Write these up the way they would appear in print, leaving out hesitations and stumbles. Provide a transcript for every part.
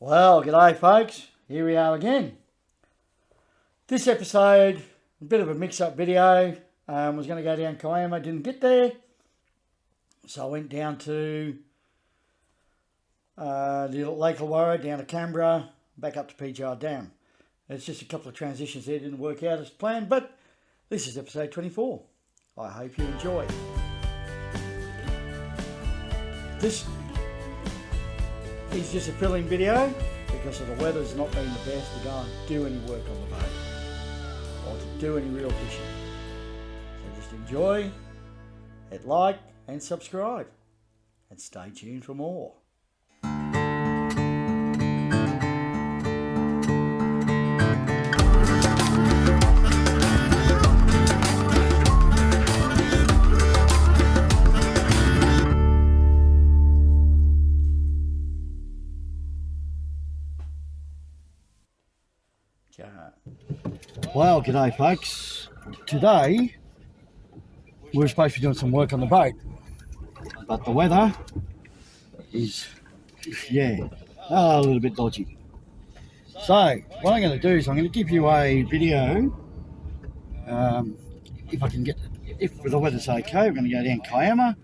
Well, g'day folks, here we are again. This episode, a bit of a mix-up video. Was going to go down Kiama, didn't get there. So I went down to the Lake Illawarra, down to Canberra, back up to Pejar Dam. It's just a couple of transitions there, didn't work out as planned, but this is episode 24. I hope you enjoy. This is just a filling video because of the weather's not been the best to go and do any work on the boat or to do any real fishing. So just enjoy, hit like and subscribe and stay tuned for more. Well, g'day folks. Today we're supposed to be doing some work on the boat, but the weather is, a little bit dodgy. So what I'm going to do is I'm going to give you a video, if the weather's okay, we're going to go down Kiama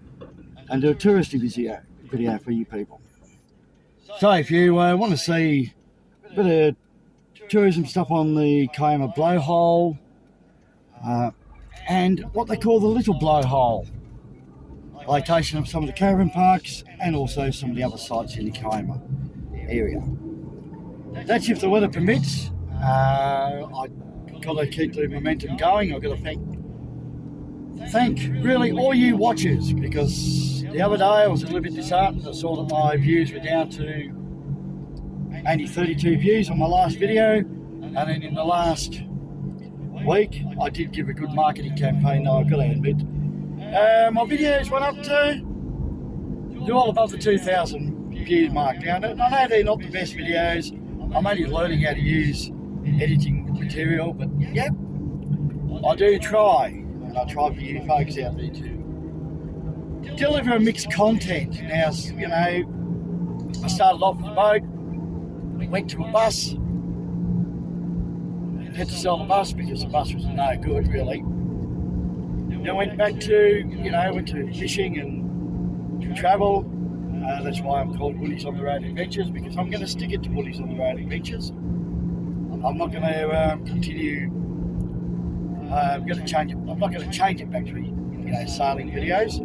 and do a touristy video for you people. So if you want to see a bit of tourism stuff on the Kiama blowhole and what they call the little blowhole, location of some of the caravan parks and also some of the other sites in the Kiama area. That's if the weather permits. I've got to keep the momentum going. I've got to thank really all you watchers, because the other day I was a little bit disheartened. I saw that my views were down to only 32 views on my last video, and then in the last week I did give a good marketing campaign, though I've got to admit. My videos went up to all above the 2,000 views mark. Now, I know they're not the best videos. I'm only learning how to use editing material, but yep, I do try, and I try for you folks out there to deliver a mixed content. Now, I started off with the boat, went to a bus, had to sell the bus because the bus was no good really. Then went back to, went to fishing and travel. That's why I'm called Woodies on the Road Adventures, because I'm going to stick it to Woodies on the Road Adventures. I'm not going to continue, I'm going to change it. I'm not going to change it back to, sailing videos,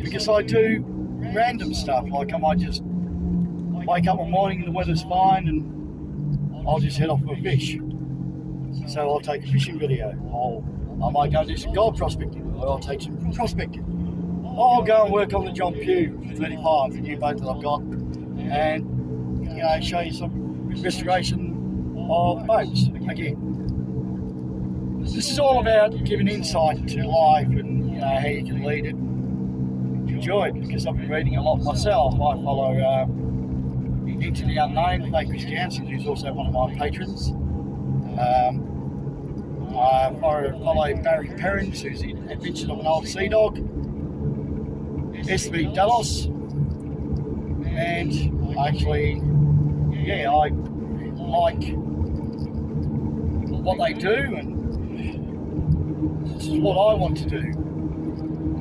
because I do random stuff. Like I might just wake up one morning and the weather's fine and I'll just head off for a fish. So I'll take a fishing video. I might go do some gold prospecting, or I'll take some prospecting. Or I'll go and work on the John Pugh 35, the new boat that I've got, and show you some restoration of boats again. This is all about giving insight to life and how you can lead it. Enjoy it, because I've been reading a lot myself. I follow Into the Unknown, Faye Christiansen, who's also one of my patrons. I follow Barry Perrins, who's the Adventures of an Old Sea Dog, SB Dallas, and actually, I like what they do, and this is what I want to do,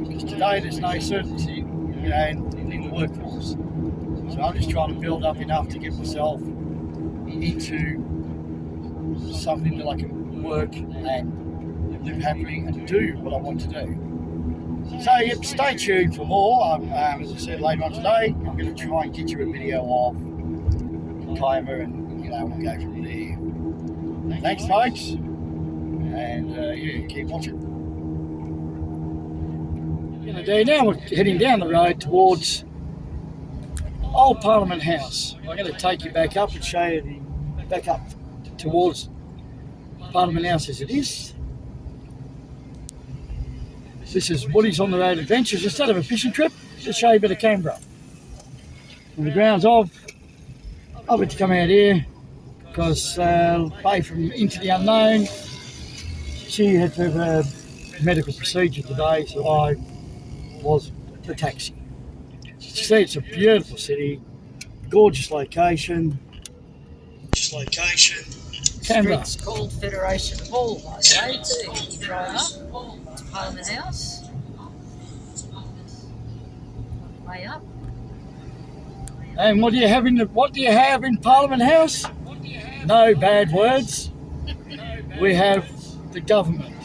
because today there's no certainty in the workforce. So I'm just trying to build up enough to get myself into something that I can work and live happily and do what I want to do. So stay tuned for more. As I said, later on today, I'm going to try and get you a video of Kiama, and we'll go from there. Thanks folks, and keep watching. Now we're heading down the road towards Old Parliament House. I'm going to take you back up and show you back up towards Parliament House as it is. This is Woodies on the Road Adventures. Instead of a fishing trip, just show you a bit of Canberra. On the grounds of, I went to come out here because Faye from Into the Unknown, she had to have a medical procedure today, so I was the taxi. You see, it's a beautiful city, gorgeous location, location. Canberra. Street's called Federation Hall, by the way, too. You drive up to Parliament House. Way up. And what do you have in Parliament House? No bad words. We have the government.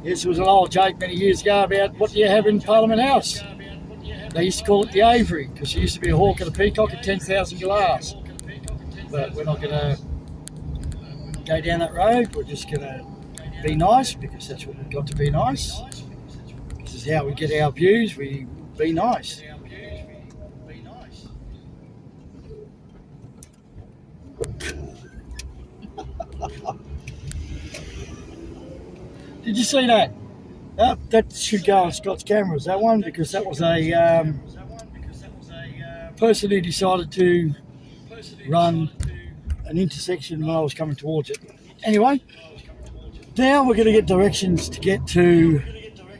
Yes, it was an old joke many years ago about what do you have in Parliament House. They used to call it the Aviary because there used to be a hawk and a peacock and 10,000 galahs. But we're not going to go down that road. We're just going to be nice because that's what we've got to be nice. This is how we get our views. We be nice. Did you see that? That should go on Scott's cameras, that one, because that was a person who decided to run an intersection when I was coming towards it. Anyway, now we're going to get directions to get to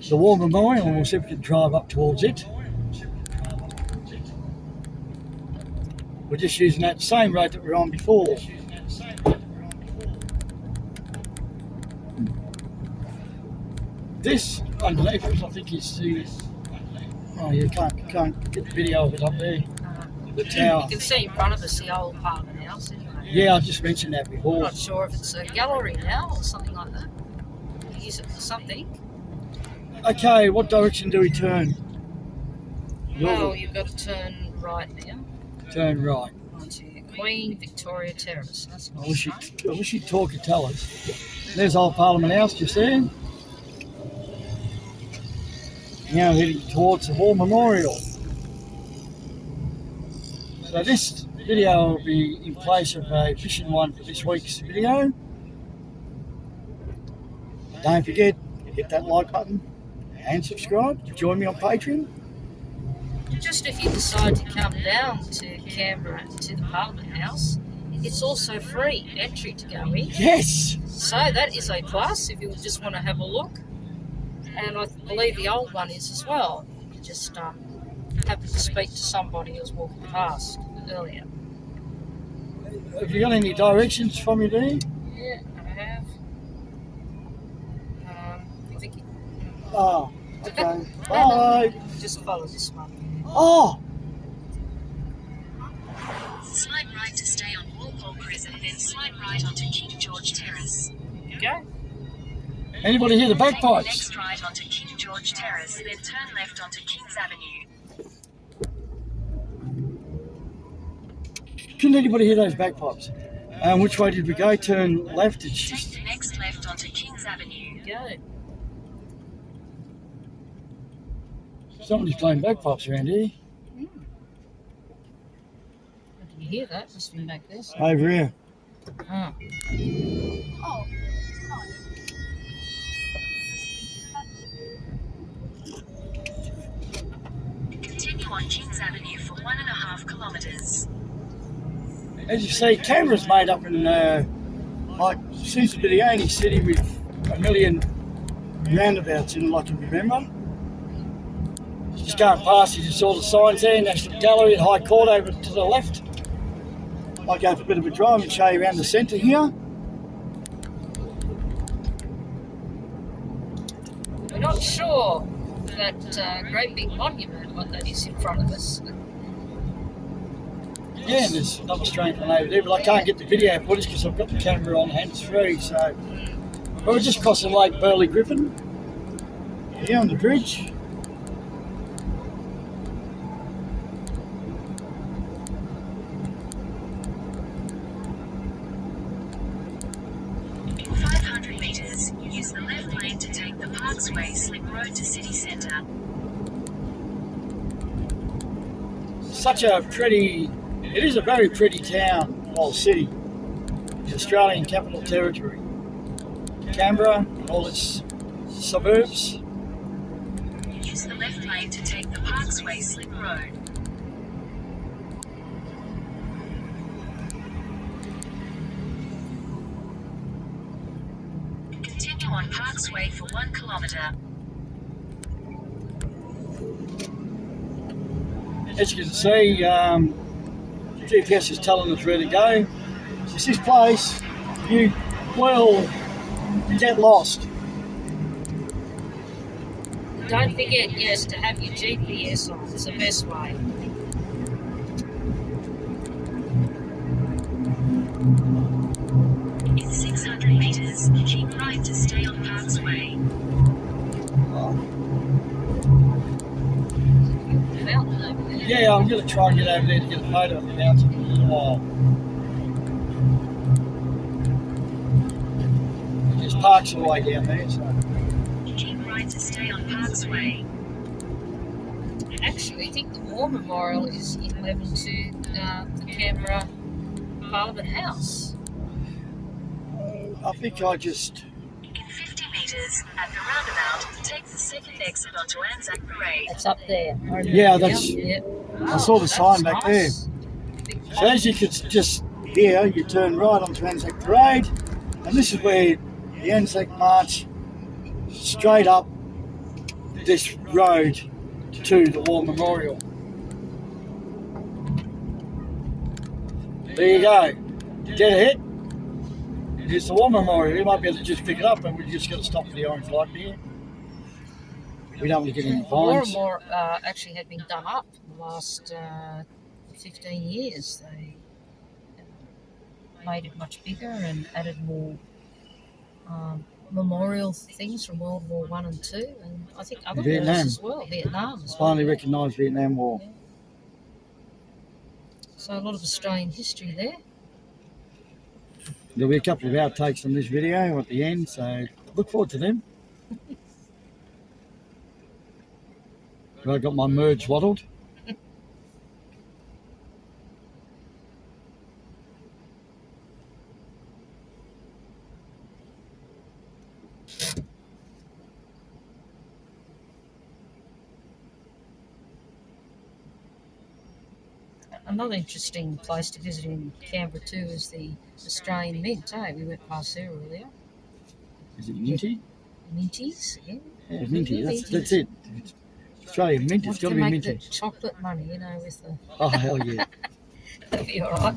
the War Memorial, and we'll see if we can drive up towards it. We're just using that same road that we were on before. This underneath us, I think, is the. Oh, you can't get the video of it up there. The tower. You can see in front of us the old Parliament House, anyway. Yeah, I just mentioned that before. I'm not sure if it's a gallery now or something like that. You use it for something. Okay, what direction do we turn? Well, you've got to turn right now. Turn right. Onto Queen Victoria Terrace. That's I wish you'd talk and tell us. There's old Parliament House just there. Now heading towards the War Memorial. So this video will be in place of a fishing one for this week's video. Don't forget, hit that like button and subscribe. Join me on Patreon. Just if you decide to come down to Canberra to the Parliament House, it's also free entry to go in. Yes! So that is a plus if you just want to have a look. And I believe the old one is as well. You just happened to speak to somebody who was walking past earlier. Have you got any directions for me there? Yeah, I have. I think you... Oh, okay. Bye. Just follow this one. Oh! Slide right to stay on Walpole Crescent, then slide right onto King George Terrace. There you go. Anybody hear the bagpipes? Next right onto King George Terrace, then turn left onto Kings Avenue. Couldn't anybody hear those bagpipes? Which way did we go? Turn left. It's Take just... the next left onto Kings Avenue. Go. Somebody's playing bagpipes around here. Did you hear that? Must have been back there. Over here. Oh. Continue on Kings Avenue for 1.5 kilometres. As you see, Canberra's made up in, seems to be the only city with 1 million roundabouts in it I can remember. Just going past, you just saw the signs there, National Gallery and High Court over to the left. I'll go for a bit of a drive and show you around the centre here. We're not sure that great big monument, what that is in front of us. Yeah, and there's another strange one over there, but I can't get the video footage because I've got the camera on hands-free, so... But we're just crossing Lake Burley Griffin. Here on the bridge. In 500 metres, use the left lane to take the Parksway Slip Road to City Centre. Such a pretty... It is a very pretty town, well, city. The Australian Capital Territory. Canberra, all its suburbs. Use the left lane to take the Parksway Slip Road. Continue on Parksway for 1 kilometre. As you can see, GPS is telling us where to go. It's this place. You will get lost. Don't forget, yes, to have your GPS on. It's the best way. In 600 metres, keep right to stay on Parks Way. Mountain over there. Yeah, I'm going to try and get over there to get a photo of the mountain in a little while. There's parks all the way down there, so. Keep right to stay on Parks Way. Actually, I think the War Memorial is in level to the Canberra Parliament House. I think I just. In 50 metres, at the roundabout, take the second exit onto Anzac Parade. It's up there. Yeah, that's. Yeah. I saw the sign that's back nice. So as you could just hear, you turn right onto Anzac Parade, and this is where the Anzac March straight up this road to the War Memorial. There you go. Dead ahead. It's the War Memorial. You might be able to just pick it up, but we're just going to stop for the orange light here. We don't want to get any More and fines. more actually had been done up in the last 15 years. They made it much bigger and added more memorial things from World War I and II, and I think other Vietnam. wars as well. Vietnam as well. Finally recognised Vietnam War. Yeah. So a lot of Australian history there. There'll be a couple of outtakes on this video at the end, so look forward to them. I got my merge waddled. Another interesting place to visit in Canberra too is the Australian Mint. We went past there earlier. Is it minty? Minties, yeah. Yeah, minty. That's Minties. it. It's Australian mint. It's got to be make minty. the chocolate money, with the. Oh hell yeah! That'll be all right.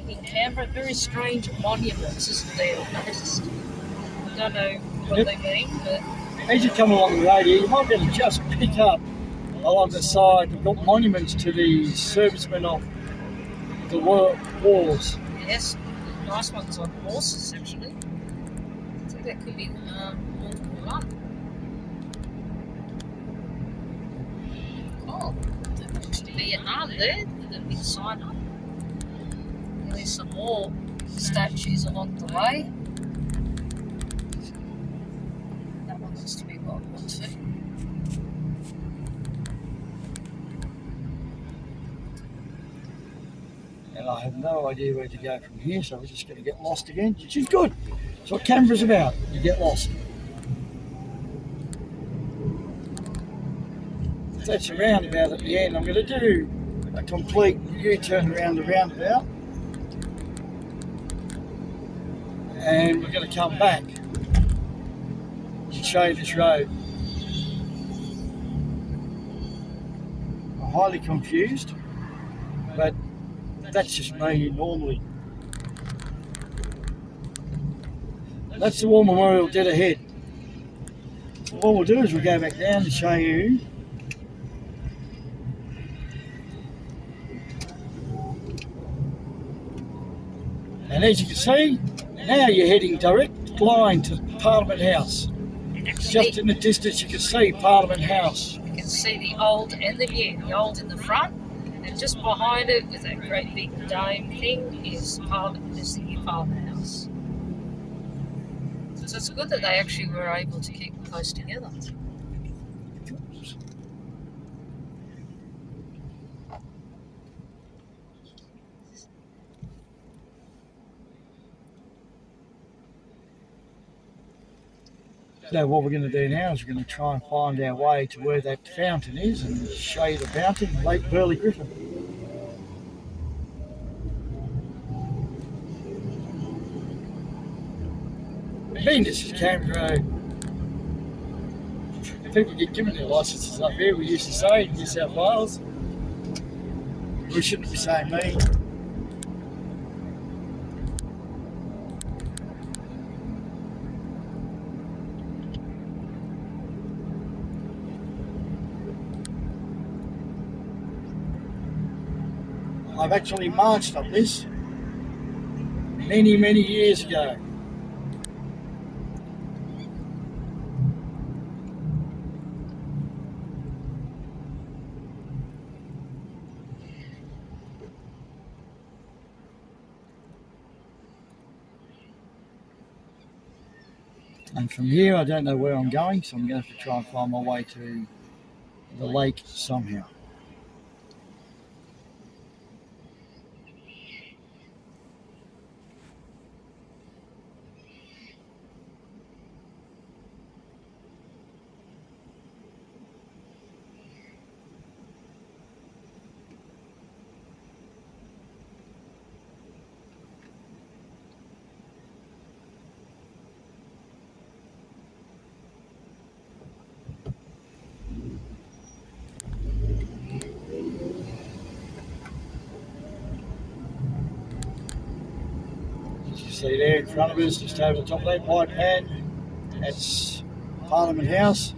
In Canberra, very strange monuments, isn't there? I noticed. I don't know what Yep. they mean, but As you come along the road here, you might be able to just pick up along the side. They've got monuments to the servicemen of the wars. yes, nice ones on horses actually. I think that could be World War I. Oh, there's Vietnam there, the big sign up. And there's some more statues along the way. That one looks to be World War II. And I have no idea where to go from here, so we're just going to get lost again, which is good. That's what Canberra's about. You get lost. That's a roundabout at the end. I'm going to do a complete U-turn around the roundabout. And we're going to come back and show you this road. I'm highly confused, but that's just me normally. That's the War Memorial dead ahead. So what we'll do is we'll go back down to show you. And as you can see, now you're heading direct line to Parliament House. Just in the distance you can see Parliament House. You can see the old and the new. The old in the front, and just behind it, with that great big dome thing, is the new Parliament House. So it's good that they actually were able to keep close together. So what we're going to do now is we're going to try and find our way to where that fountain is and show you the fountain, Lake Burley Griffin. Venus is Canberra people get given their licences up here, we used to say in New South Wales. We shouldn't be saying me. I've actually marched up this many, many years ago. And from here, I don't know where I'm going, so I'm going to have to try and find my way to the lake somehow. As you see there in front of us, just over the top of that white pad, that's Parliament House.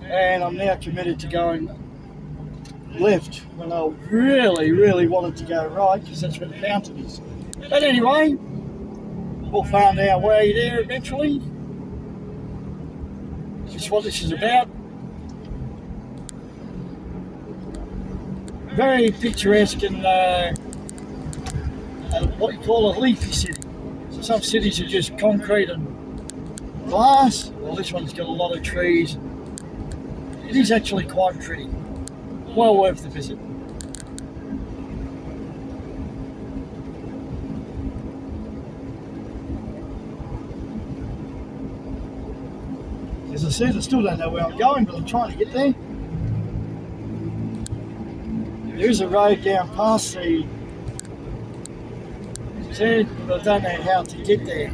And I'm now committed to going left when I really, really wanted to go right, because that's where the fountain is. But anyway, we'll find our way there eventually. That's what this is about. Very picturesque and what you call a leafy city. So some cities are just concrete and glass. Well, this one's got a lot of trees. It is actually quite pretty. Well worth the visit. As I said, I still don't know where I'm going, but I'm trying to get there. There is a road down past the said, but I don't know how to get there.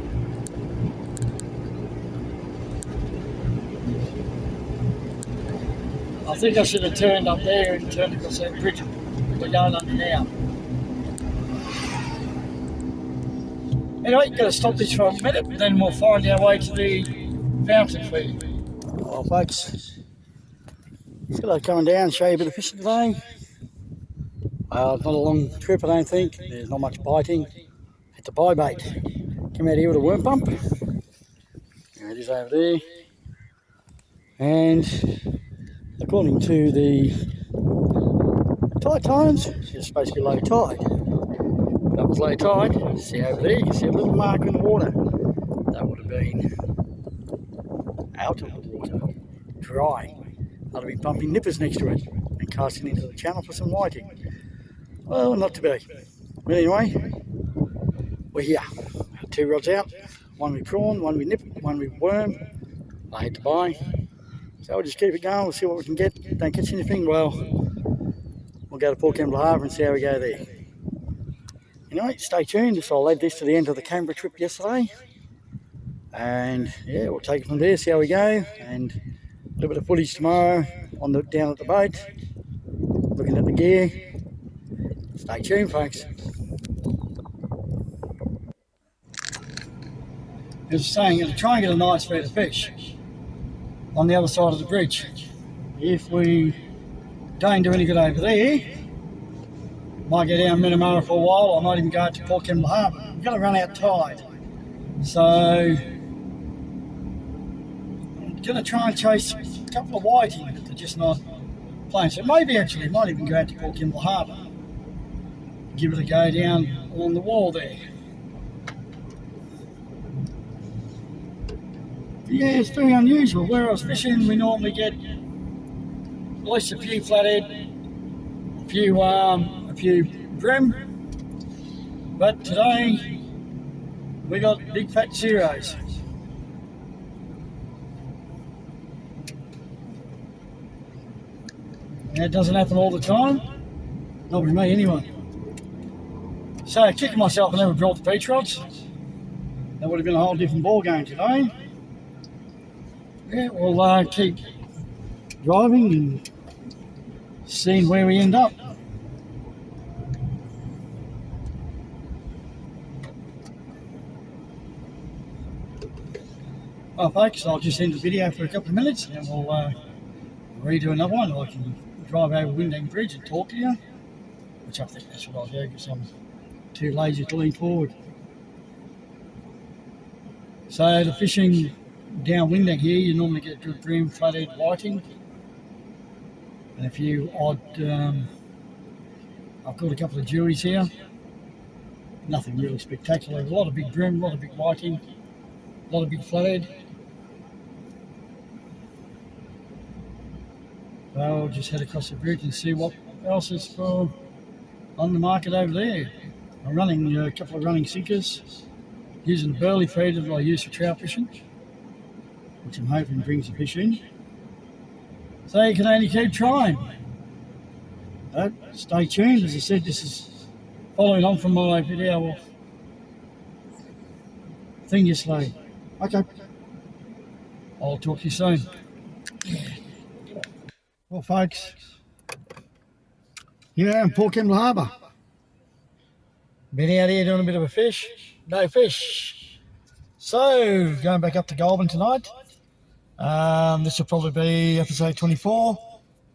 I think I should have turned up there and turned across that bridge we're going under now. Anyway, got to stop this for a minute, then we'll find our way to the fountain for you. Well, folks, just got to come down and show you a bit of fishing today. Not a long trip, I don't think. There's not much biting. Had to buy bait. Came out here with a worm pump. There it is over there. And according to the tide times, it's supposed to be low tide. That was low tide. See over there, you can see a little mark in the water. That would have been out of the water, dry. I'd have been pumping nippers next to it and casting into the channel for some whiting. Well, not to be. But anyway, we're here. 2 rods out. One with prawn, one with nip, one with worm. I had to buy. So we'll just keep it going. We'll see what we can get. Don't catch anything, well, we'll go to Port Canberra Harbour and see how we go there. Anyway, stay tuned. So I'll add this to the end of the Canberra trip yesterday. And yeah, we'll take it from there, see how we go. And a little bit of footage tomorrow down at the boat. Looking at the gear. Stay tuned, folks. As I was saying, I'm going to try and get a nice feed of fish on the other side of the bridge. If we don't do any good over there, might go down Minamara for a while, I might even go out to Port Canberra Harbour. We've got to run out tide. So I'm going to try and chase a couple of whiting, but they're just not playing. So maybe actually, might even go out to Port Canberra Harbour. Give it a go down along the wall there. Yeah, it's very unusual. Where I was fishing, we normally get at least a few flathead, a few brim, but today we got big fat zeros. That doesn't happen all the time, not with me anyway. So kicking myself I never brought the beach rods. That would have been a whole different ball game today. Yeah, we'll keep driving and seeing where we end up. Well, folks, I'll just end the video for a couple of minutes and we'll redo another one. I can drive over Windang Bridge and talk to you, which I think that's what I'll do because I'm too lazy to lean forward. So the fishing down Windang here, you normally get good bream, flathead, whiting, and a few odd. I've got a couple of jewies here. Nothing really spectacular. A lot of big bream, a lot of big whiting, a lot of big flathead. I'll just head across the bridge and see what else is on the market over there. I'm running a couple of running sinkers, using a burley feeder that I use for trout fishing, which I'm hoping brings the fish in. So you can only keep trying. But stay tuned. As I said, this is following on from my video thing yesterday. Okay. I'll talk to you soon. Well, folks, here I am, Port Kembla Harbour. Been out here doing a bit of a fish. No fish. So, going back up to Goulburn tonight. This will probably be episode 24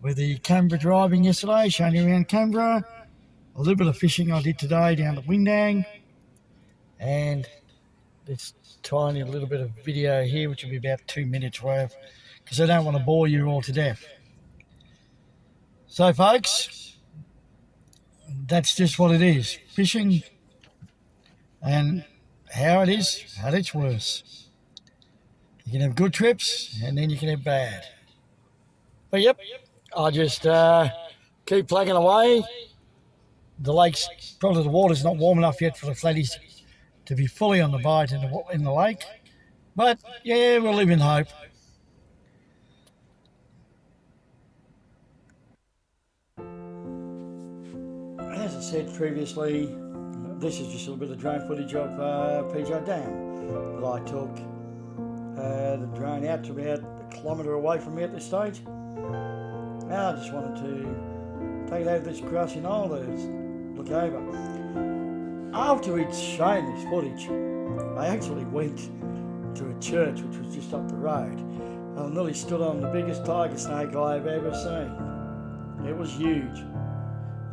with the Canberra driving yesterday, showing you around Canberra. A little bit of fishing I did today down at Windang. And this tiny little bit of video here, which will be about 2 minutes worth, because I don't want to bore you all to death. So, folks, that's just what it is. Fishing and how it is at its worst. You can have good trips and then you can have bad. But yep, I'll just keep plugging away. The lake's, probably the water's not warm enough yet for the flatties to be fully on the bite in the lake. But yeah, we'll live in hope. As I said previously, this is just a little bit of drone footage of Pejar Dam that I took the drone out to about a kilometre away from me at this stage. Now I just wanted to take it over this grassy knoll there, look over. After we'd shown this footage, I actually went to a church which was just up the road. I nearly stood on the biggest tiger snake I've ever seen. It was huge.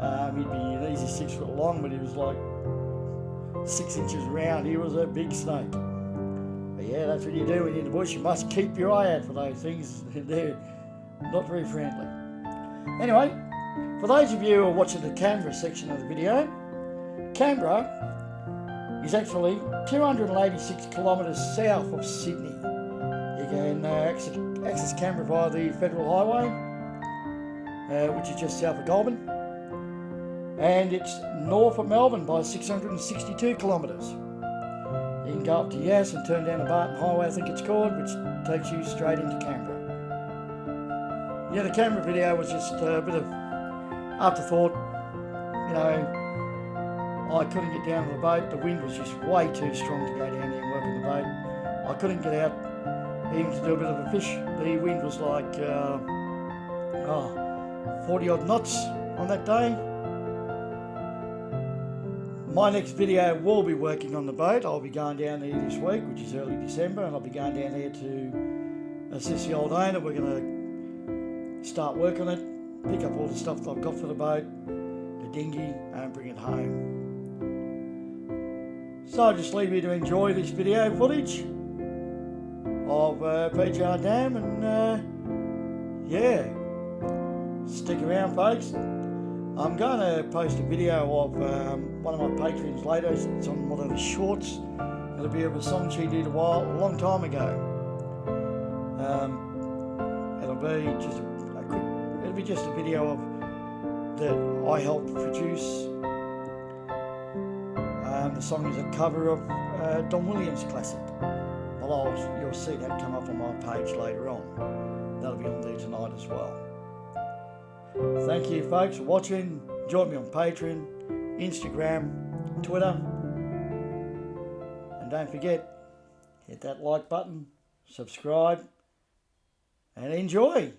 He'd be an easy 6 foot long, but he was like 6 inches round. He was a big snake. But yeah, that's what you do when you're in the bush. You must keep your eye out for those things. They're not very friendly. Anyway, for those of you who are watching the Canberra section of the video, Canberra is actually 286 kilometres south of Sydney. You can access Canberra via the Federal Highway, which is just south of Goulburn. And it's north of Melbourne by 662 kilometres. You can go up to Yass and turn down the Barton Highway, I think it's called, which takes you straight into Canberra. Yeah, the Canberra video was just a bit of afterthought. You know, I couldn't get down to the boat. The wind was just way too strong to go down there and work on the boat. I couldn't get out even to do a bit of a fish. The wind was like 40 odd knots on that day. My next video will be working on the boat. I'll be going down there this week, which is early December, and I'll be going down there to assist the old owner. We're going to start work on it, pick up all the stuff that I've got for the boat, the dinghy, and bring it home. So I'll just leave you to enjoy this video footage of Pejar Dam, and yeah, stick around, folks. I'm going to post a video of one of my patrons later. It's on one of the shorts. It'll be of a song she did a long time ago. It'll be just a video of that I helped produce. The song is a cover of Don Williams' classic. Well, you'll see that come up on my page later on. That'll be on there tonight as well. Thank you, folks, for watching. Join me on Patreon, Instagram, Twitter. And don't forget, hit that like button, subscribe, and enjoy.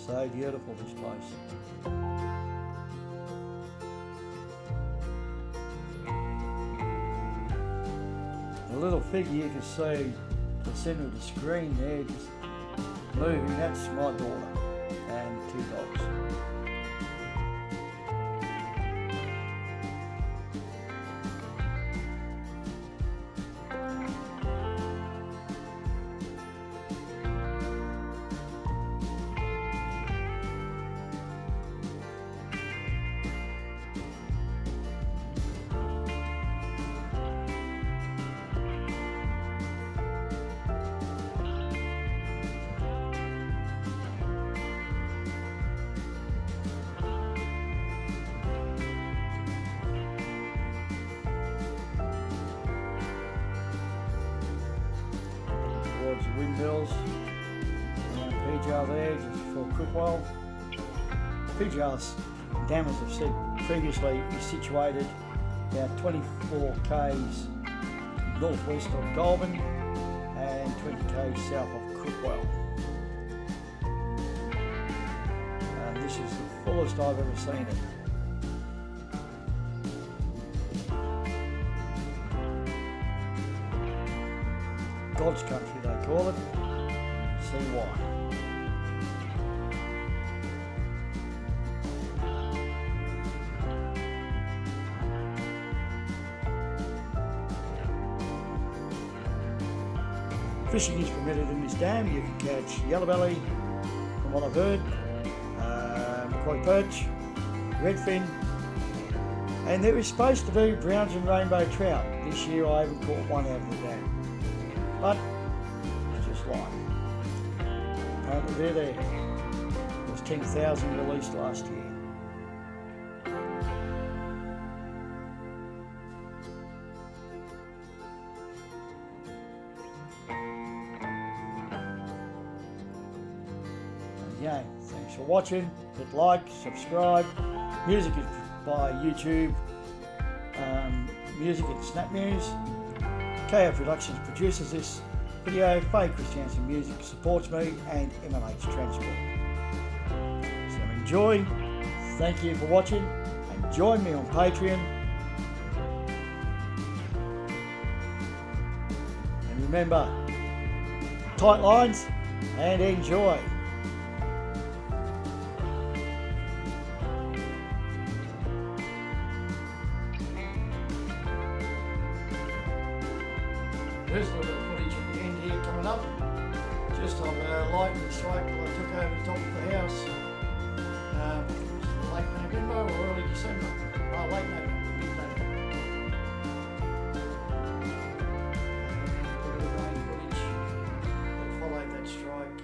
So beautiful, this place. The little figure you can see the centre of the screen there just moving, that's my daughter and 2 dogs. Towards the windmills around Pejar there, just for a quick while. Pejar's dam, as I've said previously, is situated about 24 k's northwest of Goulburn and 20 k's south of Crookwell. And this is the fullest I've ever seen it. God's country they call it. See why. Fishing is permitted in this dam. You can catch yellowbelly, from what I've heard, koi perch, redfin, and there is supposed to be browns and rainbow trout. This year I haven't caught one out of the dam. But it's just life. Apparently they're there. There was 10,000 released last year. Again, thanks for watching. Hit like, subscribe. Music is by YouTube. Music at Snap News. KO Productions produces this video. Faye Christiansen Music supports me and emanates transport. So enjoy. Thank you for watching and join me on Patreon. And remember, tight lines and enjoy. Here's a little bit of footage at the end here coming up. Just of a lightning strike that I took over the top of the house. Late November or early December. Late November. A bit of rain footage that followed that strike.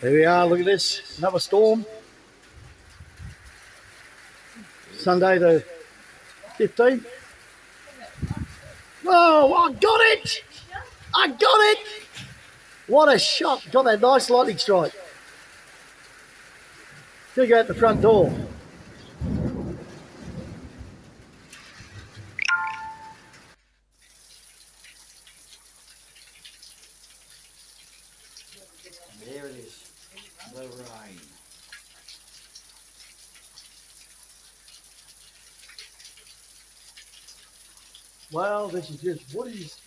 There we are, look at this, another storm. Sunday the 15th. Oh, I got it! I got it! What a shot, got that nice lightning strike. Gonna go out the front door. There it is, the rain. Well, this is just Woody's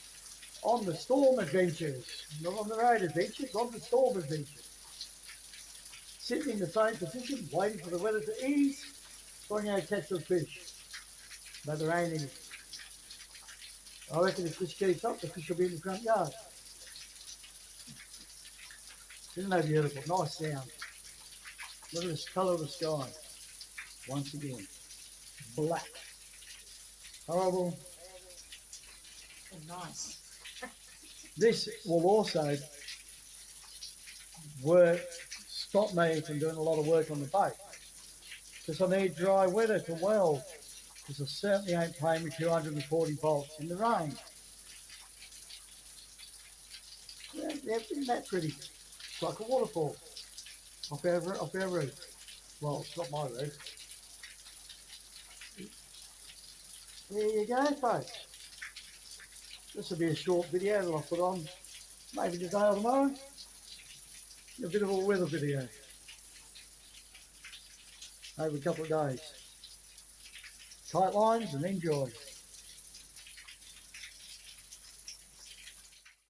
on the storm adventures. Not on the road adventures, on the storm adventures. Sitting in the same position, waiting for the weather to ease, trying out to catch some fish. But there ain't any. I reckon if this keeps up, the fish will be in the front yard. Isn't that beautiful? Nice sound. Look at this colour of the sky. Once again. Black. Horrible. Oh, nice. This will also stop me from doing a lot of work on the boat. because I need dry weather to weld, because I certainly ain't paying me 240 volts in the rain. Yeah, isn't that pretty? It's like a waterfall off our roof. Well, it's not my roof. There you go, folks. This will be a short video that I'll put on maybe today or tomorrow. A bit of a weather video over a couple of days. Tight lines and enjoy.